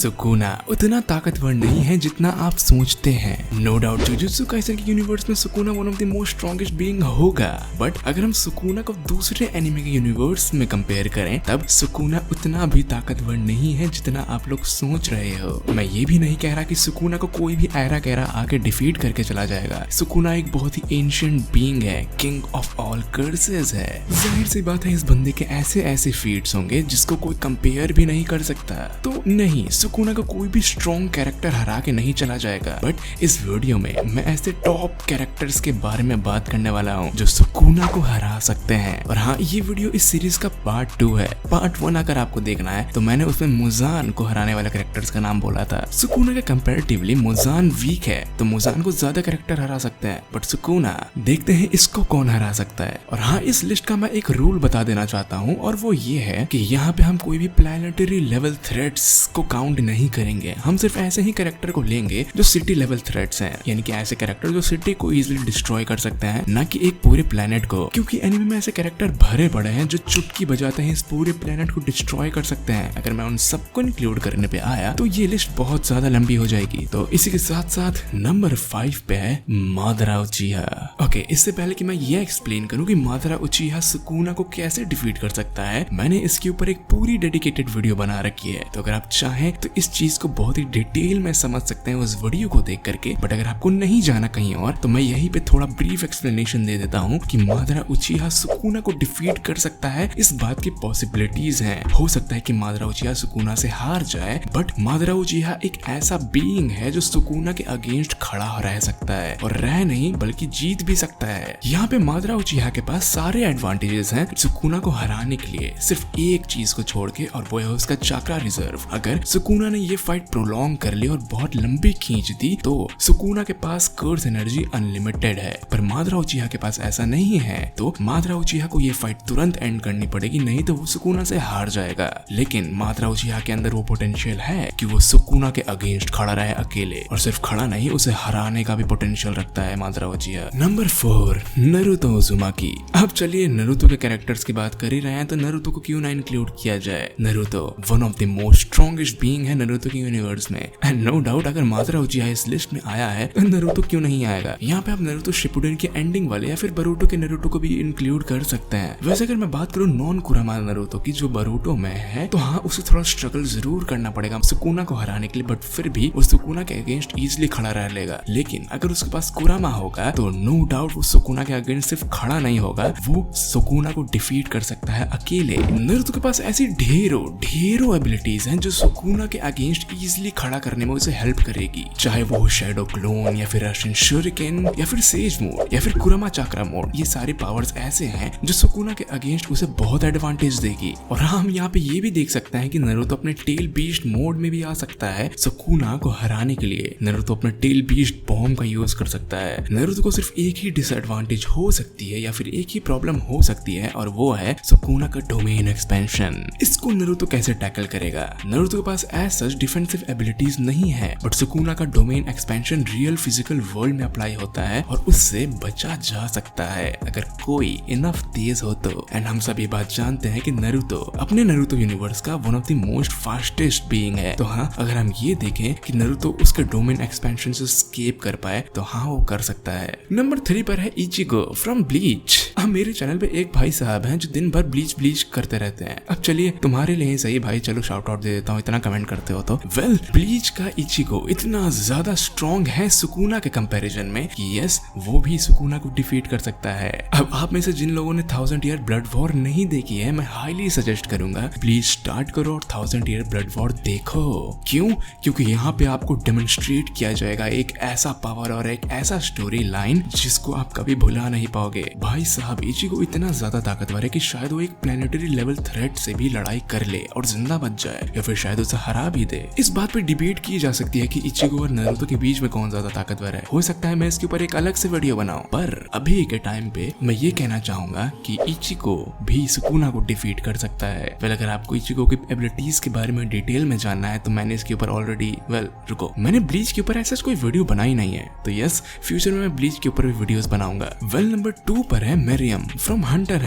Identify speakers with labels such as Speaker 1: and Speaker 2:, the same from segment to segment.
Speaker 1: Sukuna उतना ताकतवर नहीं है जितना आप सोचते हैं। नो डाउट जुजुत्सु काइसेन के यूनिवर्स में Sukuna one of the most strongest being होगा, बट अगर हम सुकुना को दूसरे एनिमे के यूनिवर्स में कंपेयर करें तब सुकुना उतना भी ताकतवर नहीं है जितना आप लोग सोच रहे हो। मैं ये भी नहीं कह रहा कि सुकुना को कोई भी ऐरा गैरा आके डिफीट करके चला जाएगा। सुकुना एक बहुत ही एंशिएंट बीइंग है, किंग ऑफ ऑल कर्सेस है। जाहिर सी बात है इस बंदे के ऐसे फीट्स होंगे जिसको कोई कंपेयर भी नहीं कर सकता। तो नहीं, सुकुना का कोई भी स्ट्रॉन्ग कैरेक्टर हरा के नहीं चला जाएगा। बट इस वीडियो में मैं ऐसे टॉप कैरेक्टर्स के बारे में बात करने वाला हूँ जो सुकुना को हरा सकते हैं। और हाँ, ये वीडियो इस सीरीज का पार्ट 2 है। पार्ट 1 अगर आपको देखना है तो मैंने उसमें मुजान को हराने वाले कैरेक्टर्स का नाम बोला था। सुकुना के कंपैरेटिवली मुजान वीक है, तो मुजान को ज्यादा कैरेक्टर हरा सकते हैं, बट सुकुना देखते हैं इसको कौन हरा सकता है। और हाँ, इस लिस्ट का मैं एक रूल बता देना चाहता हूँ, और वो ये है कि यहाँ पे हम कोई भी प्लैनेटरी लेवल थ्रेट्स को काउंट नहीं करेंगे। हम सिर्फ ऐसे ही कैरेक्टर को लेंगे जो सिटी लेवल थ्रेट्स हैं, यानी कि ऐसे कैरेक्टर जो सिटी को इजीली डिस्ट्रॉय कर सकते हैं, ना कि एक पूरे प्लेनेट को। क्योंकि एनिमे में ऐसे कैरेक्टर भरे पड़े हैं जो चुटकी बजाते हैं इस पूरे प्लेनेट को डिस्ट्रॉय कर सकते हैं। अगर मैं उन सबको इंक्लूड करने पे आया तो ये लिस्ट बहुत ज्यादा लंबी हो जाएगी। तो इसी के साथ साथ नंबर 5 पे है मादरा उचिहा। ओके, इससे पहले कि मैं ये एक्सप्लेन करूं कि मादरा उचिहा सुकुना को कैसे डिफीट कर सकता है, मैंने इसके ऊपर एक पूरी डेडिकेटेड वीडियो बना रखी है। तो अगर आप चाहें तो इस चीज को बहुत ही डिटेल में समझ सकते हैं उस वीडियो को देख करके। बट अगर आपको नहीं जाना कहीं और तो मैं यहीं पे थोड़ा ब्रीफ एक्सप्लेनेशन दे देता हूँ कि मादरा उचिहा सुकुना को डिफीट कर सकता है। इस बात की पॉसिबिलिटीज हैं। हो सकता है कि मादरा उचिहा सुकुना से हार जाए, बट मादरा उचिहा एक ऐसा बीइंग है जो सुकुना के अगेंस्ट खड़ा रह सकता है, और रह नहीं बल्कि जीत भी सकता है। यहाँ पे मादरा उचिहा के पास सारे एडवांटेजेस हैं सुकुना को हराने के लिए, सिर्फ एक चीज को छोड़ के, और वो है उसका चाक्रा रिजर्व। अगर सुकुना ने ये फाइट प्रोलॉन्ग कर ली और बहुत लंबी खींच दी तो सुकुना के पास कर्स एनर्जी अनलिमिटेड है, पर मादरा उचिहा के पास ऐसा नहीं है। तो मादरा उचिहा को ये फाइट तुरंत एंड करनी पड़ेगी, नहीं तो वो सुकुना से हार जाएगा। लेकिन मादरा उचिहा के अंदर वो पोटेंशियल है कि वो सुकुना के अगेंस्ट खड़ा रहे अकेले, और सिर्फ खड़ा नहीं, उसे हराने का भी पोटेंशियल रखता है Madara Uchiha. Number 4 Naruto Uzumaki. अब चलिए नारुतो के कैरेक्टर्स की बात कर ही रहे हैं तो नारुतो को क्यों ना इंक्लूड किया जाए। Naruto one of the most strongest being है नारुतो के यूनिवर्स में, एंड नो डाउट अगर मादरा उचिहा इस लिस्ट में आया है तो नारुतो क्यों नहीं आएगा। यहाँ पे आप नारुतो शिपुडेन के एंडिंग वाले या फिर बरूटो के नारुतो को भी इंक्लूड कर सकते हैं। वैसे अगर मैं बात करूँ नॉन कुरामा नारुतो की जो बरूटो में है, तो हाँ, उसे थोड़ा स्ट्रगल जरूर करना पड़ेगा सुकुना को हराने के लिए, बट फिर भी वो सुकुना के अगेंस्ट इजिली खड़ा रह लेगा। लेकिन अगर उसके पास कुरामा होगा तो नो डाउट वो सुकुना के अगेंस्ट सिर्फ खड़ा नहीं होगा, वो सुकुना को डिफीट कर सकता है अकेले। नारुतो के पास ऐसी ढेरों एबिलिटीज हैं जो सुकुना के अगेंस्ट इजिली खड़ा करने में उसे हेल्प करेगी, चाहे वो हो शैडो क्लोन या फिर रशियन शूरिकेन या फिर सेज मोड या फिर कुरामा चाक्रा मोड। ये सारे पावर्स ऐसे हैं जो सुकुना के अगेंस्ट उसे बहुत एडवांटेज देगी। और हम यहाँ पे ये भी देख सकते हैं कि नारुतो अपने टेल बीस्ट मोड में भी आ सकता है सुकुना को हराने के लिए। नारुतो अपने टेल बीस्ट बॉम्ब का यूज कर सकता है। नारुतो को सिर्फ एक ही डिसएडवांटेज हो सकती है या फिर एक ही प्रॉब्लम हो सकती है, और वो है सुकुना का डोमेन एक्सपेंशन। इसको नारुतो कैसे टैकल करेगा। नारुतो के पास एज सच डिफेंसिव एबिलिटीज नहीं है, बट सुकुना का domain expansion real physical world में अप्लाई होता है और उससे बचा जा सकता है अगर कोई इनफ तेज हो तो। एंड हम सब ये बात जानते हैं कि नारुतो अपने नारुतो यूनिवर्स का one of the most fastest being है। तो हाँ, अगर हम ये देखें कि नारुतो उसके डोमेन एक्सपेंशन से एस्केप कर पाए तो हाँ, वो कर सकता है। नंबर 3 पर है इचिगो फ्रॉम ब्लीच। अब मेरे चैनल पे एक भाई साहब हैं जो दिन भर ब्लीच करते रहते हैं। अब चलिए तुम्हारे लिए सही भाई, चलो शाउट आउट दे देता हूँ, इतना कमेंट करते हो तो। वेल, ब्लीच का इचिगो इतना ज्यादा स्ट्रॉन्ग है सुकुना के कंपैरिजन में कि यस, वो भी सुकुना को डिफीट कर सकता है। अब आप में से जिन लोगों ने 1000 ईयर ब्लड वॉर नहीं देखी है, मैं हाईली सजेस्ट करूंगा प्लीज स्टार्ट करो और 1000 ईयर ब्लड वॉर देखो। क्यों? क्योंकि यहाँ पे आपको डेमोन्स्ट्रेट किया जाएगा एक ऐसा पावर और एक ऐसा स्टोरी लाइन जिसको आप कभी भुला नहीं पाओगे। भाई साहब, इचिगो इतना ज्यादा ताकतवर है कि शायद वो एक प्लैनेटरी लेवल थ्रेट से भी लड़ाई कर ले और जिंदा बच जाए, या फिर शायद उसे हरा भी दे। इस बात पे डिबेट की जा सकती है कि इचिगो और नारुतो के बीच में कौन ज्यादा ताकतवर है। हो सकता है मैं इसके ऊपर एक अलग से वीडियो बनाऊं, पर अभी के टाइम पे मैं ये कहना चाहूंगा कि इचिगो भी सुकुना को डिफीट कर सकता है। वेल, अगर आपको इचिगो की एबिलिटीज के बारे में डिटेल में जानना है तो मैंने इसके ऊपर ऑलरेडी रुको, मैंने ब्लीच के ऊपर ऐसा कोई वीडियो बनाई नहीं है, तो यस, फ्यूचर में मैं ब्लीच के ऊपर भी वीडियोस बनाऊंगा। वेल, नंबर 2 पर है मेरियम फ्रॉम हंटर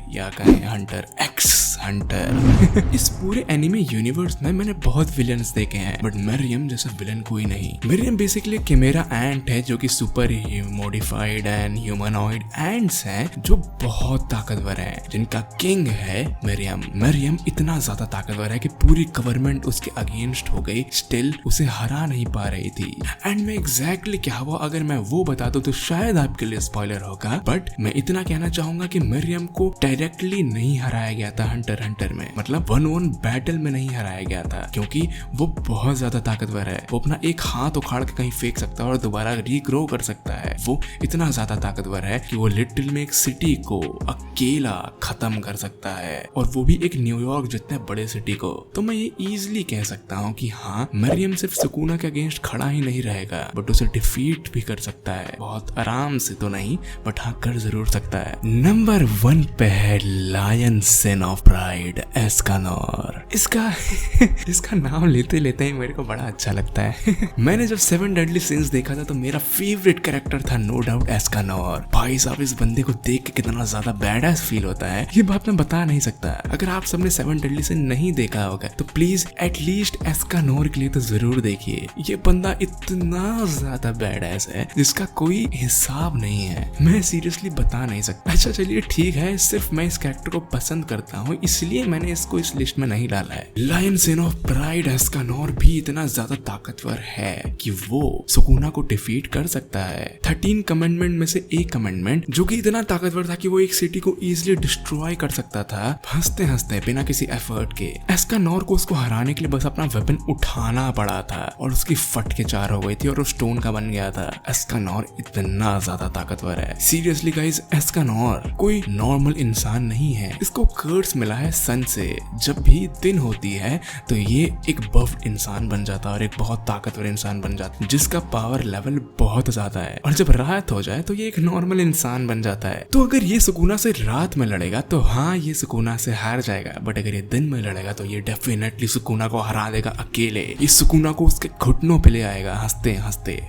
Speaker 1: या कहें हंटर एक्स। हंटर। इस पूरे एनिमे यूनिवर्स में मैंने बहुत विलन्स देखे हैं बट मरियम जैसा विलन कोई नहीं। मरियम बेसिकली कैमेरा एंट है जो कि super modified and humanoid ants हैं जो बहुत ताकतवर हैं, जिनका किंग है मरियम। मरियम इतना ज्यादा ताकतवर है कि पूरी गवर्नमेंट उसके अगेंस्ट हो गई, स्टिल उसे हरा नहीं पा रही थी। एंड मैं एग्जैक्टली क्या हुआ अगर मैं वो बता दूं तो शायद आपके लिए स्पॉइलर होगा, बट मैं इतना कहना चाहूंगा कि मरियम को डायरेक्टली नहीं हराया गया था हंटर में, मतलब 1-1 बैटल में नहीं हराया गया था, क्योंकि वो बहुत ज्यादा ताकतवर है। वो अपना एक हाथ उखाड़ के कहीं फेंक सकता है और दोबारा रीग्रो कर सकता है। वो इतना ज्यादा ताकतवर है कि वो लिटिल में एक सिटी को अकेला खत्म कर सकता है, और वो भी एक न्यूयॉर्क जितने बड़े सिटी को। तो मैं ये इजीली कह सकता हूँ कि हाँ, मरियम सिर्फ सुकूना के अगेंस्ट खड़ा ही नहीं रहेगा बट उसे डिफीट भी कर सकता है, बहुत आराम से तो नहीं बट हाँ कर जरूर सकता है। नंबर 1 पे है लायन सिन ऑफ प्राइड एस्कानोर। इसका नाम लेते लेते ही मेरे को बड़ा अच्छा लगता है। मैंने जब 7 डेडली सिंस देखा था तो मेरा फेवरेट कैरेक्टर था नो डाउट एस्कानोर। भाई साहब, इस बंदे को देख के कितना ज्यादा बैडएस फील होता है ये बात मैं बता नहीं सकता। अगर आप सबने 7 डेडली सिंस नहीं देखा होगा तो प्लीज एटलीस्ट एस्कानोर के लिए तो जरूर देखिए। ये बंदा इतना ज्यादा बैडएस है जिसका कोई हिसाब नहीं है, मैं सीरियसली बता नहीं सकता। अच्छा चलिए ठीक है, सिर्फ मैं इस कैरेक्टर को पसंद करता हूँ इसलिए मैंने इसको इस लिस्ट में नहीं डाला है। लायन सिन ऑफ प्राइड एस्कानोर भी इतना ज्यादा ताकतवर है कि वो सुकूना को डिफीट कर सकता है। 13 कमेंडमेंट में से एक कमेंडमेंट जो कि इतना ताकतवर था कि वो एक सिटी को इजिली डिस्ट्रॉय कर सकता था हंसते हंसते बिना किसी एफर्ट के। एस्कानोर को उसको हराने के लिए बस अपना वेपन उठाना पड़ा था और उसकी फट के 4 हो गई थी और वो स्टोन का बन गया था। एस्कानोर इतना ज्यादा ताकतवर है, सीरियसली गाइस। एस्कानोर कोई नॉर्मल इंसान नहीं है, इसको कर्स मिला है सन से। जब भी दिन होती है तो ये एक बफ इंसान बन जाता है और एक बहुत ताकतवर इंसान बन जाता है जिसका पावर लेवल बहुत ज्यादा है, और जब रात हो जाए तो ये एक नॉर्मल इंसान बन जाता है। तो अगर ये सुकूना से रात में लड़ेगा तो हाँ ये सुकूना से हार जाएगा, बट अगर ये दिन में लड़ेगा तो ये डेफिनेटली सुकूना को हरा देगा अकेले। ये सुकूना को उसके घुटनों पे ले आएगा हंसते हंसते।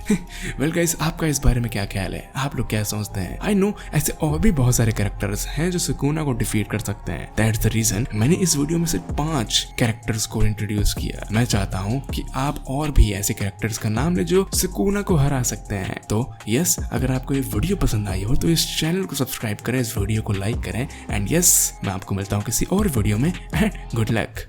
Speaker 1: वेल गाइस, आपका इस बारे में क्या ख्याल है? आप लोग क्या सोचते हैं? आई नो ऐसे और भी बहुत सारे कैरेक्टर्स हैं जो सुकूना को डिफीट कर सकते हैं। दैट्स द रीजन मैंने इस वीडियो में सिर्फ 5 कैरेक्टर्स को इंट्रोड्यूस किया। मैं चाहता हूँ कि आप और भी ऐसे कैरेक्टर्स का नाम ले जो सुकूना को हरा सकते हैं। तो यस, अगर आपको ये वीडियो पसंद आई हो तो इस चैनल को सब्सक्राइब करें, इस वीडियो को लाइक करें, एंड यस मैं आपको मिलता हूँ किसी और वीडियो में, एंड गुड लक।